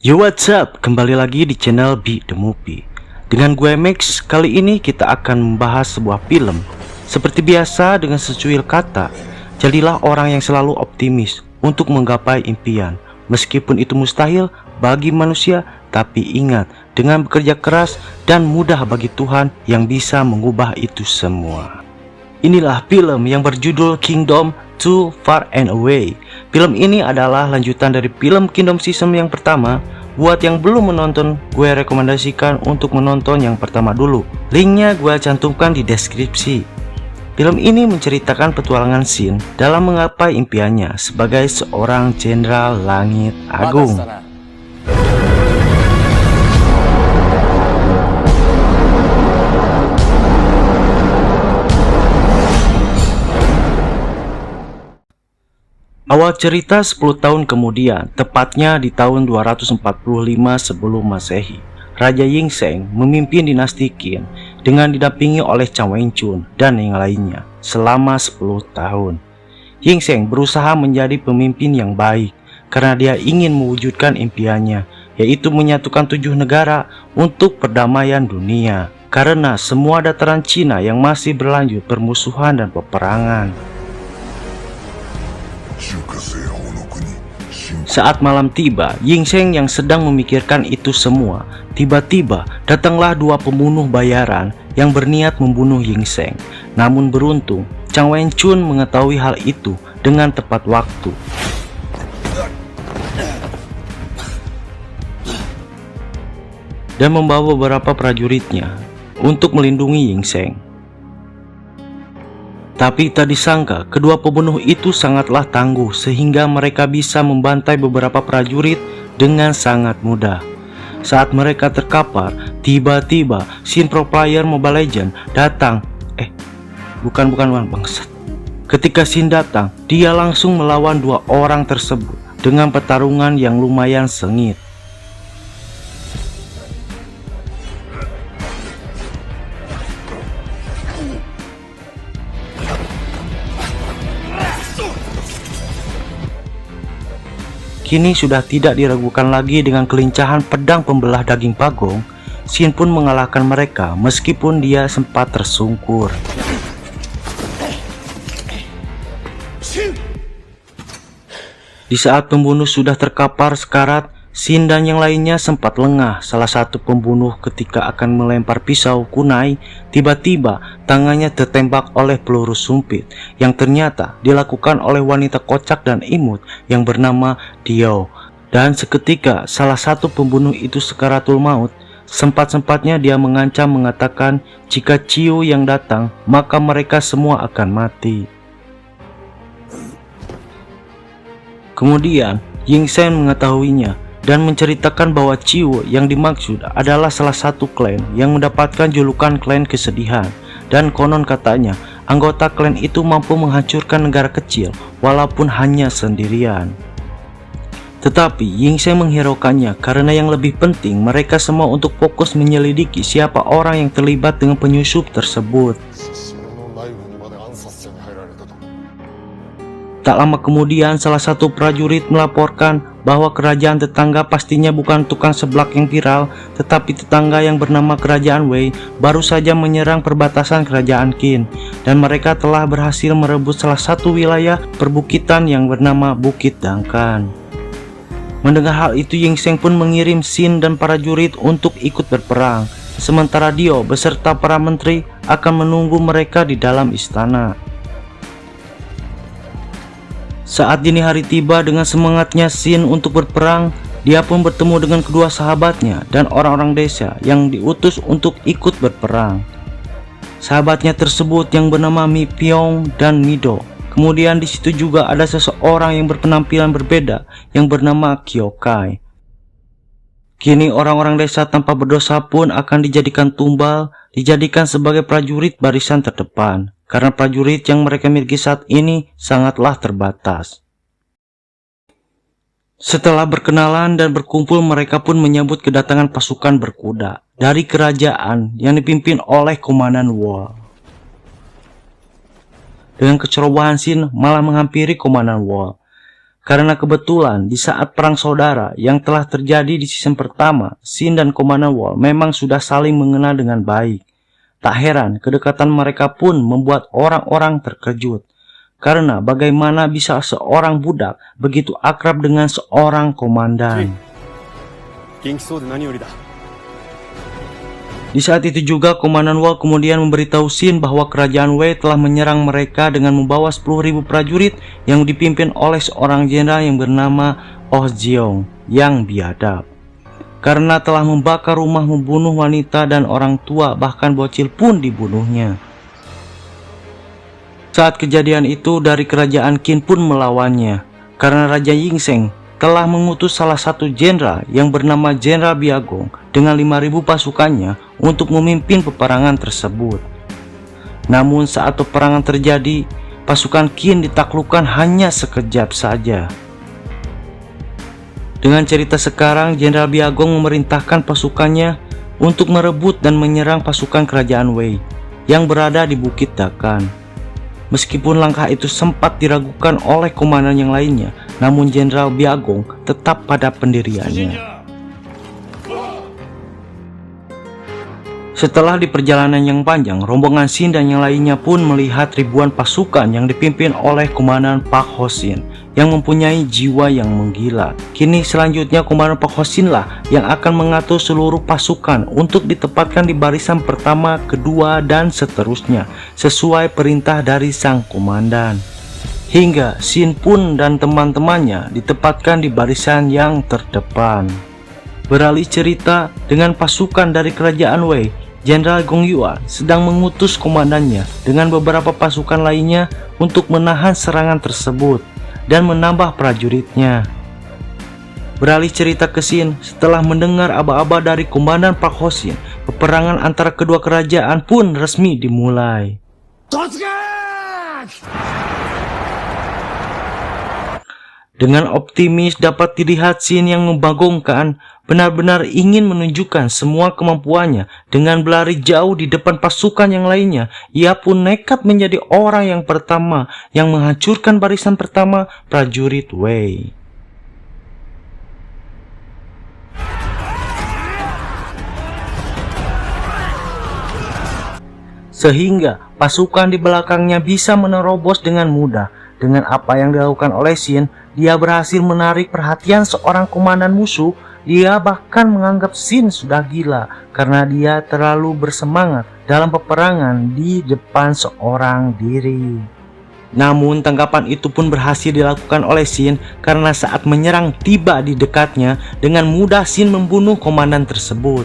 Yo, what's up? Kembali lagi di channel Be The Movie. Dengan gue Max, kali ini kita akan membahas sebuah film. Seperti biasa, dengan secuil kata, jadilah orang yang selalu optimis untuk menggapai impian. Meskipun itu mustahil bagi manusia, tapi ingat, dengan bekerja keras dan mudah bagi Tuhan yang bisa mengubah itu semua. Inilah film yang berjudul Kingdom Too Far and Away. Film ini adalah lanjutan dari film Kingdom Season yang pertama. Buat yang belum menonton, gue rekomendasikan untuk menonton yang pertama dulu. Linknya gue cantumkan di deskripsi. Film ini menceritakan petualangan Shin dalam menggapai impiannya sebagai seorang jenderal langit agung. Awal cerita 10 tahun kemudian, tepatnya di tahun 245 sebelum Masehi, Raja Yingzheng memimpin dinasti Qin dengan didampingi oleh Chang Wenchun dan yang lainnya selama 10 tahun. Yingzheng berusaha menjadi pemimpin yang baik karena dia ingin mewujudkan impiannya, yaitu menyatukan 7 negara untuk perdamaian dunia. Karena semua dataran Cina yang masih berlanjut permusuhan dan peperangan. Saat malam tiba, Yingzheng yang sedang memikirkan itu semua, tiba-tiba datanglah 2 pembunuh bayaran yang berniat membunuh Yingzheng. Namun beruntung, Chang Wenchun mengetahui hal itu dengan tepat waktu. Dan membawa beberapa prajuritnya untuk melindungi Yingzheng. Tapi tak disangka, kedua pembunuh itu sangatlah tangguh sehingga mereka bisa membantai beberapa prajurit dengan sangat mudah. Saat mereka terkapar, tiba-tiba Shin Pro Player Mobile Legends datang. Bukan bangsat. Ketika Shin datang, dia langsung melawan 2 orang tersebut dengan pertarungan yang lumayan sengit. Kini sudah tidak diragukan lagi dengan kelincahan pedang pembelah daging bagong. Shin pun mengalahkan mereka meskipun dia sempat tersungkur. Di saat pembunuh sudah terkapar sekarat, Shin dan yang lainnya sempat lengah. Salah satu pembunuh ketika akan melempar pisau kunai, tiba-tiba tangannya tertembak oleh peluru sumpit yang ternyata dilakukan oleh wanita kocak dan imut yang bernama Dio. Dan seketika salah satu pembunuh itu sekaratul maut. Sempat-sempatnya dia mengancam mengatakan jika Ciu yang datang maka mereka semua akan mati. Kemudian Yingzheng mengetahuinya dan menceritakan bahwa Ciu yang dimaksud adalah salah satu klan yang mendapatkan julukan klan kesedihan. Dan konon katanya anggota klan itu mampu menghancurkan negara kecil walaupun hanya sendirian. Tetapi Yingzheng menghiraukannya karena yang lebih penting mereka semua untuk fokus menyelidiki siapa orang yang terlibat dengan penyusup tersebut. Tak lama kemudian salah satu prajurit melaporkan bahwa kerajaan tetangga pastinya bukan tukang seblak yang viral, tetapi tetangga yang bernama Kerajaan Wei baru saja menyerang perbatasan kerajaan Qin, dan mereka telah berhasil merebut salah satu wilayah perbukitan yang bernama Bukit Dangkan. Mendengar hal itu, Yingzheng pun mengirim Shin dan para prajurit untuk ikut berperang, sementara Dio beserta para menteri akan menunggu mereka di dalam istana. Saat dini hari tiba, dengan semangatnya Shin untuk berperang, dia pun bertemu dengan kedua sahabatnya dan orang-orang desa yang diutus untuk ikut berperang. Sahabatnya tersebut yang bernama Mi Pyong dan Mido. Kemudian di situ juga ada seseorang yang berpenampilan berbeda yang bernama Kyokai. Kini orang-orang desa tanpa berdosa pun akan dijadikan tumbal, dijadikan sebagai prajurit barisan terdepan. Karena prajurit yang mereka miliki saat ini sangatlah terbatas. Setelah berkenalan dan berkumpul, mereka pun menyambut kedatangan pasukan berkuda dari kerajaan yang dipimpin oleh Komandan Wall. Dengan kecerobohan Shin malah menghampiri Komandan Wall. Karena kebetulan di saat perang saudara yang telah terjadi di season pertama, Shin dan Komandan Wall memang sudah saling mengenal dengan baik. Tak heran kedekatan mereka pun membuat orang-orang terkejut. Karena bagaimana bisa seorang budak begitu akrab dengan seorang komandan. Di saat itu juga Komandan Wall kemudian memberitahu Shin bahwa kerajaan Wei telah menyerang mereka dengan membawa 10.000 prajurit yang dipimpin oleh seorang jenderal yang bernama Oh Jeong yang biadab. Karena telah membakar rumah, membunuh wanita dan orang tua, bahkan bocil pun dibunuhnya. Saat kejadian itu dari kerajaan Qin pun melawannya, karena Raja Yingzheng telah mengutus salah satu jenderal yang bernama Jenderal Biagong dengan 5.000 pasukannya untuk memimpin peperangan tersebut. Namun saat peperangan terjadi, pasukan Qin ditaklukkan hanya sekejap saja. Dengan cerita sekarang, Jenderal Biagong memerintahkan pasukannya untuk merebut dan menyerang pasukan kerajaan Wei yang berada di Bukit Dakan. Meskipun langkah itu sempat diragukan oleh komandan yang lainnya, namun Jenderal Biagong tetap pada pendiriannya. Setelah di perjalanan yang panjang, rombongan Shin dan yang lainnya pun melihat ribuan pasukan yang dipimpin oleh Komandan Pak Ho-shin yang mempunyai jiwa yang menggila. Kini selanjutnya Komandan Pak Ho-shin lah yang akan mengatur seluruh pasukan untuk ditempatkan di barisan pertama, kedua, dan seterusnya sesuai perintah dari sang komandan. Hingga Shin pun dan teman-temannya ditempatkan di barisan yang terdepan. Beralih cerita, dengan pasukan dari kerajaan Wei, Jenderal Gong Yuan sedang mengutus komandannya dengan beberapa pasukan lainnya untuk menahan serangan tersebut dan menambah prajuritnya. Beralih cerita ke Shin, setelah mendengar aba-aba dari komandan Pak Ho-shin, peperangan antara kedua kerajaan pun resmi dimulai. Dengan optimis dapat dilihat Shin yang membagongkan benar-benar ingin menunjukkan semua kemampuannya dengan berlari jauh di depan pasukan yang lainnya. Ia pun nekat menjadi orang yang pertama yang menghancurkan barisan pertama prajurit Wei. Sehingga pasukan di belakangnya bisa menerobos dengan mudah. Dengan apa yang dilakukan oleh Shin, dia berhasil menarik perhatian seorang komandan musuh. Dia bahkan menganggap Shin sudah gila karena dia terlalu bersemangat dalam peperangan di depan seorang diri. Namun tanggapan itu pun berhasil dilakukan oleh Shin karena saat menyerang tiba di dekatnya, dengan mudah Shin membunuh komandan tersebut.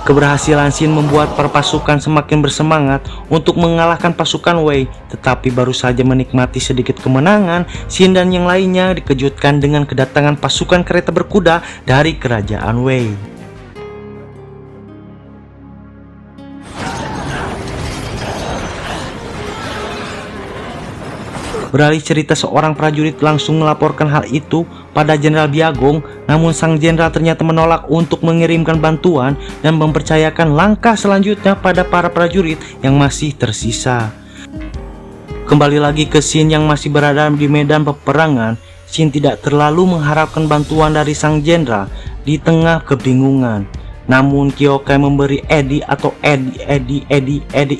Keberhasilan Shin membuat para pasukan semakin bersemangat untuk mengalahkan pasukan Wei, tetapi baru saja menikmati sedikit kemenangan, Shin dan yang lainnya dikejutkan dengan kedatangan pasukan kereta berkuda dari kerajaan Wei. Beralih cerita, seorang prajurit langsung melaporkan hal itu pada Jenderal Biagong, namun sang jenderal ternyata menolak untuk mengirimkan bantuan dan mempercayakan langkah selanjutnya pada para prajurit yang masih tersisa. Kembali lagi ke Shin yang masih berada di medan peperangan, Shin tidak terlalu mengharapkan bantuan dari sang jenderal di tengah kebingungan. Namun Kyokai memberi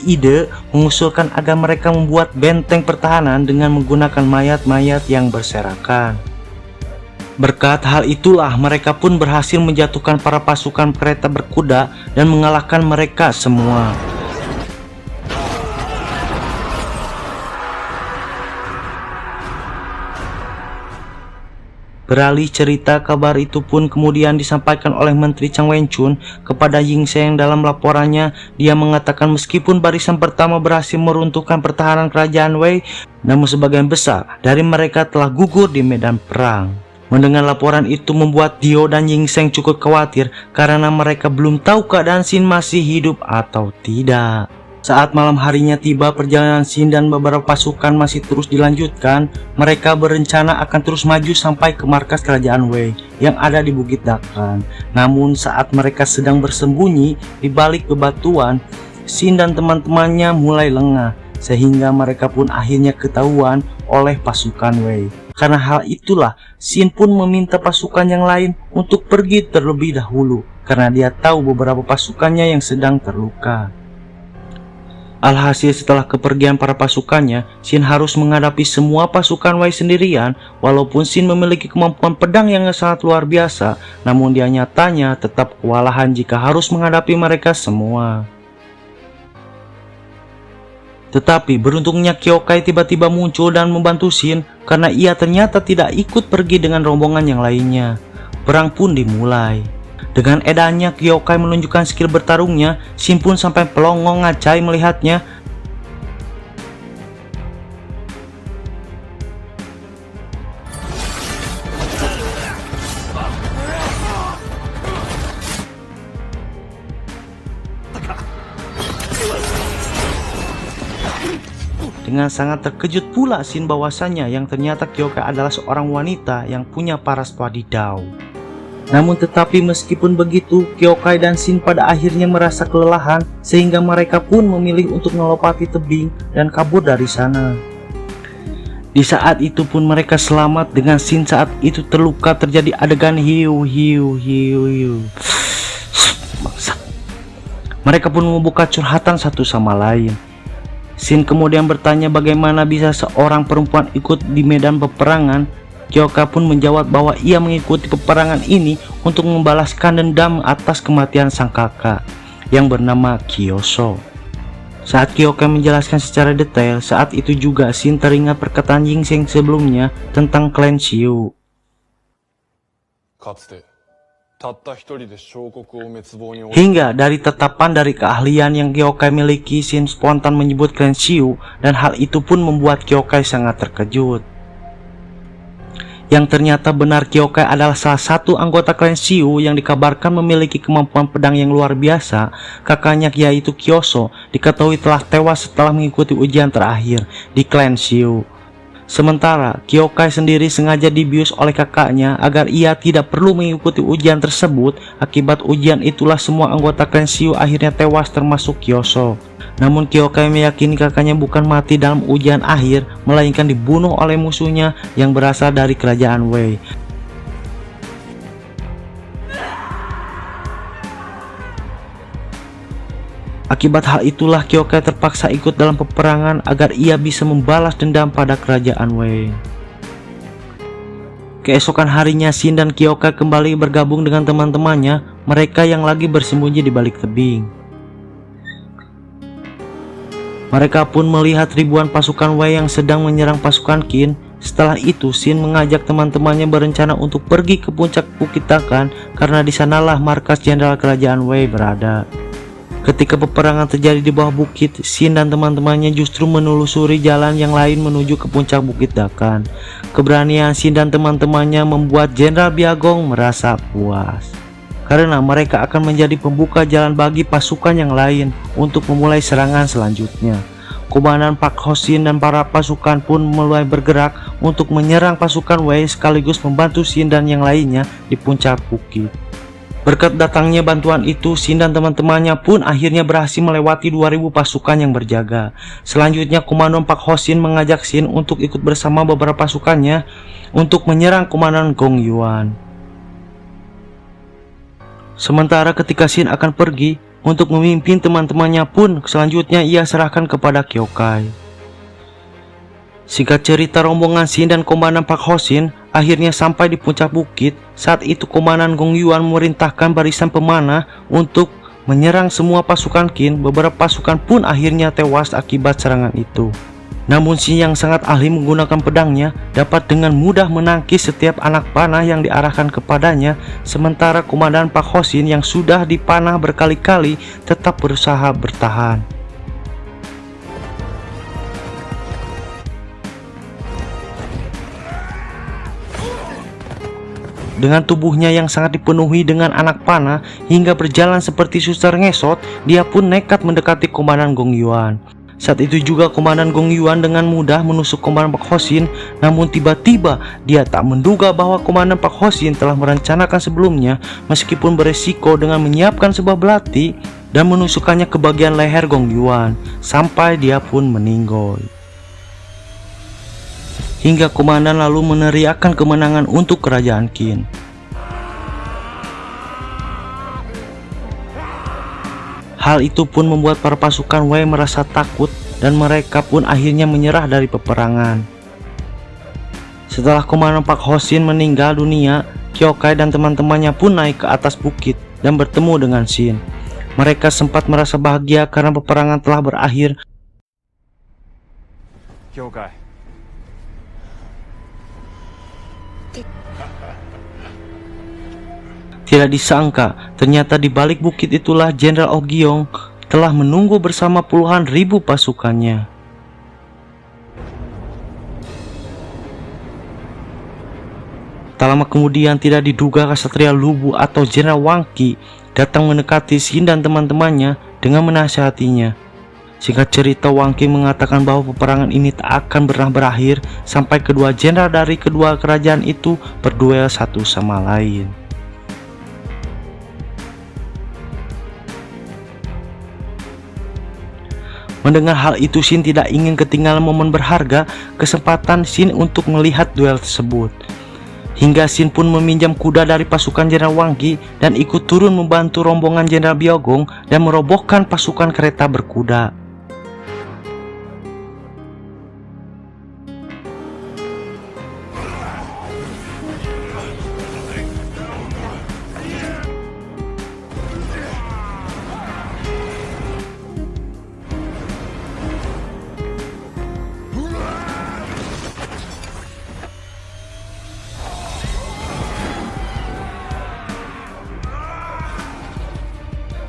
ide mengusulkan agar mereka membuat benteng pertahanan dengan menggunakan mayat-mayat yang berserakan. Berkat hal itulah mereka pun berhasil menjatuhkan para pasukan kereta berkuda dan mengalahkan mereka semua. Beralih cerita, kabar itu pun kemudian disampaikan oleh Menteri Chang Wenchun kepada Yingzheng. Dalam laporannya, dia mengatakan meskipun barisan pertama berhasil meruntuhkan pertahanan kerajaan Wei, namun sebagian besar dari mereka telah gugur di medan perang. Mendengar laporan itu membuat Dio dan Yingzheng cukup khawatir karena mereka belum tahu keadaan Shin masih hidup atau tidak. Saat malam harinya tiba, perjalanan Shin dan beberapa pasukan masih terus dilanjutkan. Mereka berencana akan terus maju sampai ke markas kerajaan Wei yang ada di Bukit Dakan. Namun saat mereka sedang bersembunyi di balik bebatuan, Shin dan teman-temannya mulai lengah. sehingga mereka pun akhirnya ketahuan oleh pasukan Wei. Karena hal itulah, Xin pun meminta pasukan yang lain untuk pergi terlebih dahulu, karena dia tahu beberapa pasukannya yang sedang terluka. Alhasil setelah kepergian para pasukannya, Xin harus menghadapi semua pasukan Wei sendirian. Walaupun Xin memiliki kemampuan pedang yang sangat luar biasa, namun dia nyatanya tetap kewalahan jika harus menghadapi mereka semua. Tetapi beruntungnya Kyokai tiba-tiba muncul dan membantu Xin, karena ia ternyata tidak ikut pergi dengan rombongan yang lainnya. Perang pun dimulai. Dengan edannya Kyokai menunjukkan skill bertarungnya, Xin pun sampai pelongo ngacai melihatnya. Dengan sangat terkejut pula Xin bahwasannya yang ternyata Kyokai adalah seorang wanita yang punya paras wadidaw. Namun tetapi meskipun begitu, Kyokai dan Xin pada akhirnya merasa kelelahan sehingga mereka pun memilih untuk melompati tebing dan kabur dari sana. Di saat itu pun mereka selamat dengan Xin saat itu terluka. Terjadi adegan hiu. Mereka pun membuka curhatan satu sama lain. Xin kemudian bertanya bagaimana bisa seorang perempuan ikut di medan peperangan. Kyokai pun menjawab bahwa ia mengikuti peperangan ini untuk membalaskan dendam atas kematian sang kakak yang bernama Kyoso. Saat Kyokai menjelaskan secara detail, saat itu juga Xin teringat perkataan Yingxing sebelumnya tentang klan Xiu. Hingga dari tetapan dari keahlian yang Kyokai miliki, Xin spontan menyebut klan Xiu, dan hal itu pun membuat Kyokai sangat terkejut. Yang ternyata benar Kyokai adalah salah satu anggota klan Xiu yang dikabarkan memiliki kemampuan pedang yang luar biasa. Kakaknya yaitu Kyoso diketahui telah tewas setelah mengikuti ujian terakhir di klan Xiu. Sementara Kyokai sendiri sengaja dibius oleh kakaknya agar ia tidak perlu mengikuti ujian tersebut. Akibat ujian itulah semua anggota klan Xiu akhirnya tewas termasuk Kyoso. Namun Kyokai meyakini kakaknya bukan mati dalam ujian akhir, melainkan dibunuh oleh musuhnya yang berasal dari kerajaan Wei. Akibat hal itulah Kyokai terpaksa ikut dalam peperangan agar ia bisa membalas dendam pada kerajaan Wei. Keesokan harinya Xin dan Kyokai kembali bergabung dengan teman-temannya, mereka yang lagi bersembunyi di balik tebing. Mereka pun melihat ribuan pasukan Wei yang sedang menyerang pasukan Qin. Setelah itu Xin mengajak teman-temannya berencana untuk pergi ke puncak Bukit Dakan karena di sanalah markas jenderal kerajaan Wei berada. Ketika peperangan terjadi di bawah bukit, Xin dan teman-temannya justru menelusuri jalan yang lain menuju ke puncak Bukit Dakan. Keberanian Xin dan teman-temannya membuat Jenderal Biagong merasa puas, karena mereka akan menjadi pembuka jalan bagi pasukan yang lain untuk memulai serangan selanjutnya. Komandan Pak Hosin dan para pasukan pun mulai bergerak untuk menyerang pasukan Wei sekaligus membantu Xin dan yang lainnya di puncak bukit. Berkat datangnya bantuan itu, Xin dan teman-temannya pun akhirnya berhasil melewati 2000 pasukan yang berjaga. Selanjutnya Komandan Pak Hosin mengajak Xin untuk ikut bersama beberapa pasukannya untuk menyerang Komandan Gong Yuan. Sementara ketika Xin akan pergi untuk memimpin teman-temannya pun selanjutnya ia serahkan kepada Kyokai. Singkat cerita, rombongan Xin dan Komandan Pak Hosin akhirnya sampai di puncak bukit. Saat itu Komandan Gong Yuan memerintahkan barisan pemanah untuk menyerang semua pasukan Qin. Beberapa pasukan pun akhirnya tewas akibat serangan itu. Namun Xin yang sangat ahli menggunakan pedangnya dapat dengan mudah menangkis setiap anak panah yang diarahkan kepadanya. Sementara Komandan Pak Hosin yang sudah dipanah berkali-kali tetap berusaha bertahan. Dengan tubuhnya yang sangat dipenuhi dengan anak panah hingga berjalan seperti suster ngesot, dia pun nekat mendekati Komandan Gong Yuan. Saat itu juga Komandan Gong Yuan dengan mudah menusuk Komandan Pak Hosin, namun tiba-tiba dia tak menduga bahwa Komandan Pak Hosin telah merencanakan sebelumnya, meskipun beresiko dengan menyiapkan sebuah belati dan menusukkannya ke bagian leher Gong Yuan sampai dia pun meninggal. Hingga komandan lalu meneriakkan kemenangan untuk kerajaan Qin. Hal itu pun membuat para pasukan Wei merasa takut dan mereka pun akhirnya menyerah dari peperangan. Setelah Komandan Pak Hosin meninggal dunia, Kyokai dan teman-temannya pun naik ke atas bukit dan bertemu dengan Shin. Mereka sempat merasa bahagia karena peperangan telah berakhir. Kyokai. Tidak disangka, ternyata di balik bukit itulah Jenderal Oh Gyong telah menunggu bersama puluhan ribu pasukannya. Tak lama kemudian, tidak diduga Ksatria Lubu atau Jenderal Wang Qi datang mendekati Shin dan teman-temannya dengan menasihatinya. Singkat cerita, Wang Qi mengatakan bahwa peperangan ini tak akan pernah berakhir sampai kedua jenderal dari kedua kerajaan itu berduel satu sama lain. Mendengar hal itu, Shin tidak ingin ketinggalan momen berharga kesempatan Shin untuk melihat duel tersebut. Hingga Shin pun meminjam kuda dari pasukan Jenderal Wang Qi dan ikut turun membantu rombongan Jenderal Biaogong dan merobohkan pasukan kereta berkuda.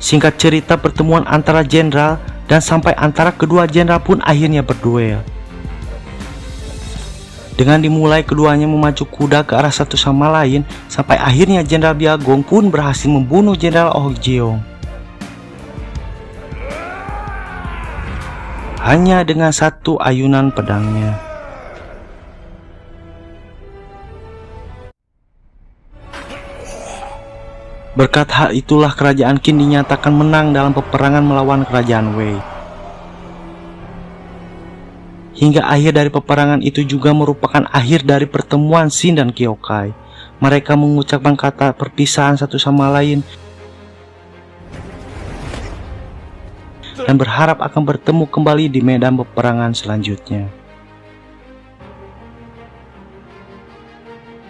Singkat cerita, pertemuan antara jenderal dan sampai antara kedua jenderal pun akhirnya berduel. Dengan dimulai keduanya memacu kuda ke arah satu sama lain, sampai akhirnya Jenderal Biaogong pun berhasil membunuh Jenderal Oh Gyong. Hanya dengan satu ayunan pedangnya. Berkat hal itulah kerajaan Qin dinyatakan menang dalam peperangan melawan kerajaan Wei. Hingga akhir dari peperangan itu juga merupakan akhir dari pertemuan Shin dan Kyokai. Mereka mengucapkan kata perpisahan satu sama lain dan berharap akan bertemu kembali di medan peperangan selanjutnya.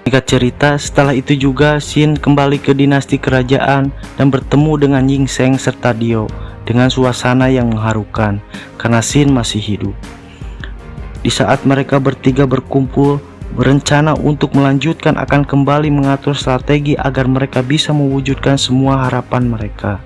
Singkat cerita, setelah itu juga Shin kembali ke dinasti kerajaan dan bertemu dengan Ying Sheng serta Dio dengan suasana yang mengharukan karena Shin masih hidup. Di saat mereka bertiga berkumpul, berencana untuk melanjutkan akan kembali mengatur strategi agar mereka bisa mewujudkan semua harapan mereka.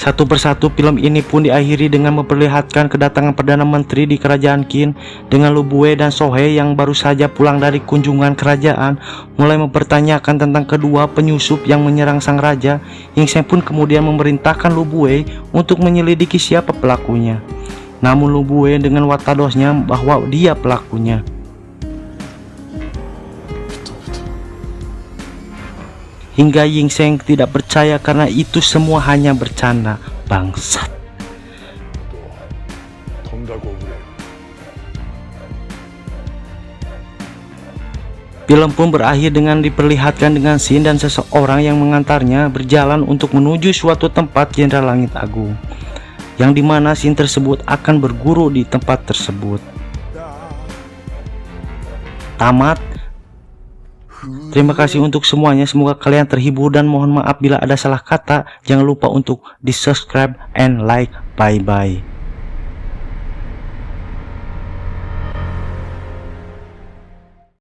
Satu persatu film ini pun diakhiri dengan memperlihatkan kedatangan Perdana Menteri di kerajaan Qin dengan Lu Bue dan Sohe yang baru saja pulang dari kunjungan kerajaan mulai mempertanyakan tentang kedua penyusup yang menyerang sang raja. Ying Sheng pun kemudian memerintahkan Lu Bue untuk menyelidiki siapa pelakunya. Namun Lu Bue dengan watadosnya bahwa dia pelakunya. Hingga Ying Sheng tidak percaya karena itu semua hanya bercanda. Bangsat. Film pun berakhir dengan diperlihatkan dengan Shin dan seseorang yang mengantarnya berjalan untuk menuju suatu tempat Jenderal Langit Agung, yang dimana Shin tersebut akan berguru di tempat tersebut. Tamat. Terima kasih untuk semuanya, semoga kalian terhibur dan mohon maaf bila ada salah kata. Jangan lupa untuk di subscribe and like. Bye bye.